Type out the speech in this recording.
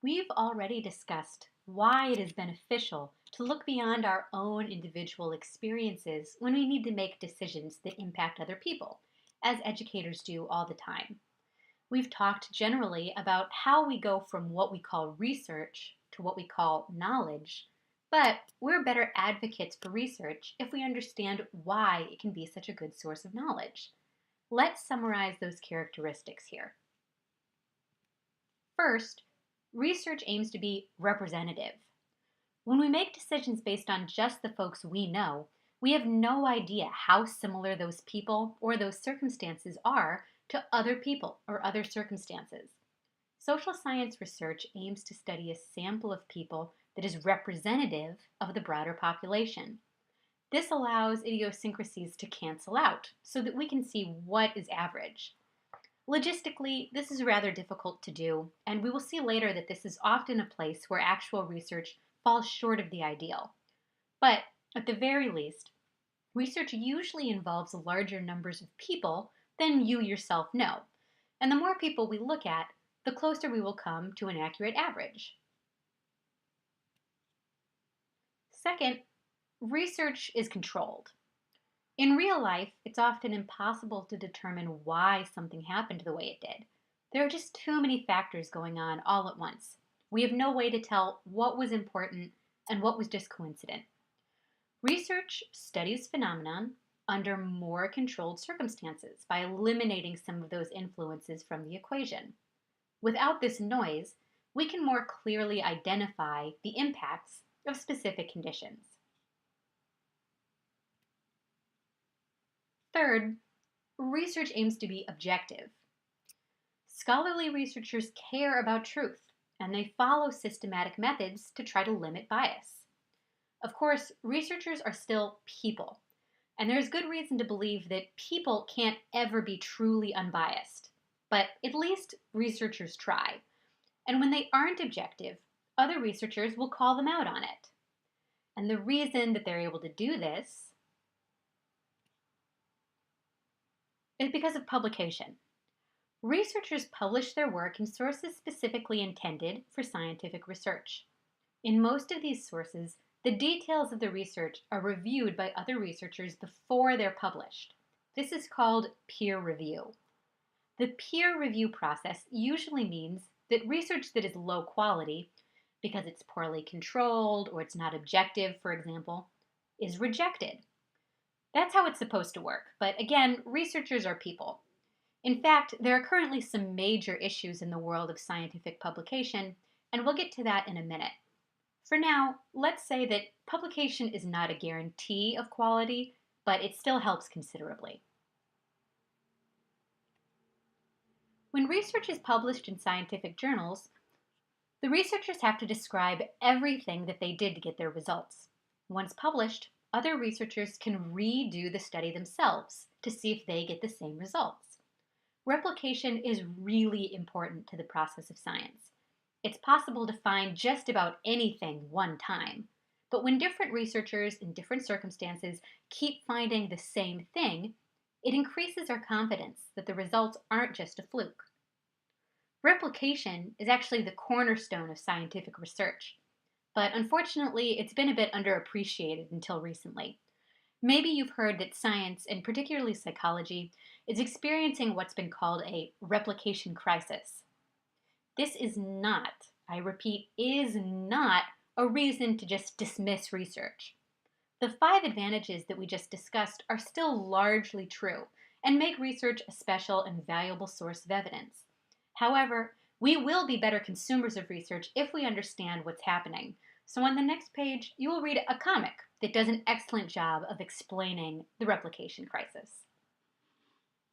We've already discussed why it is beneficial to look beyond our own individual experiences when we need to make decisions that impact other people, as educators do all the time. We've talked generally about how we go from what we call research to what we call knowledge, but we're better advocates for research if we understand why it can be such a good source of knowledge. Let's summarize those characteristics here. First, research aims to be representative. When we make decisions based on just the folks we know, we have no idea how similar those people or those circumstances are to other people or other circumstances. Social science research aims to study a sample of people that is representative of the broader population. This allows idiosyncrasies to cancel out so that we can see what is average. Logistically, this is rather difficult to do, and we will see later that this is often a place where actual research falls short of the ideal. But at the very least, research usually involves larger numbers of people than you yourself know. And the more people we look at, the closer we will come to an accurate average. Second, research is controlled. In real life, it's often impossible to determine why something happened the way it did. There are just too many factors going on all at once. We have no way to tell what was important and what was just coincident. Research studies phenomenon under more controlled circumstances by eliminating some of those influences from the equation. Without this noise, we can more clearly identify the impacts of specific conditions. Third, research aims to be objective. Scholarly researchers care about truth, and they follow systematic methods to try to limit bias. Of course, researchers are still people, and there's good reason to believe that people can't ever be truly unbiased. But at least researchers try. And when they aren't objective, other researchers will call them out on it. And the reason that they're able to do this is because of publication. Researchers publish their work in sources specifically intended for scientific research. In most of these sources, the details of the research are reviewed by other researchers before they're published. This is called peer review. The peer review process usually means that research that is low quality, because it's poorly controlled or it's not objective, for example, is rejected. That's how it's supposed to work, but again, researchers are people. In fact, there are currently some major issues in the world of scientific publication, and we'll get to that in a minute. For now, let's say that publication is not a guarantee of quality, but it still helps considerably. When research is published in scientific journals, the researchers have to describe everything that they did to get their results. Once published, other researchers can redo the study themselves to see if they get the same results. Replication is really important to the process of science. It's possible to find just about anything one time, but when different researchers in different circumstances keep finding the same thing, it increases our confidence that the results aren't just a fluke. Replication is actually the cornerstone of scientific research, but unfortunately, it's been a bit underappreciated until recently. Maybe you've heard that science, and particularly psychology, is experiencing what's been called a replication crisis. This is not, I repeat, is not a reason to just dismiss research. The 5 advantages that we just discussed are still largely true and make research a special and valuable source of evidence. However, we will be better consumers of research if we understand what's happening. So on the next page, you will read a comic that does an excellent job of explaining the replication crisis.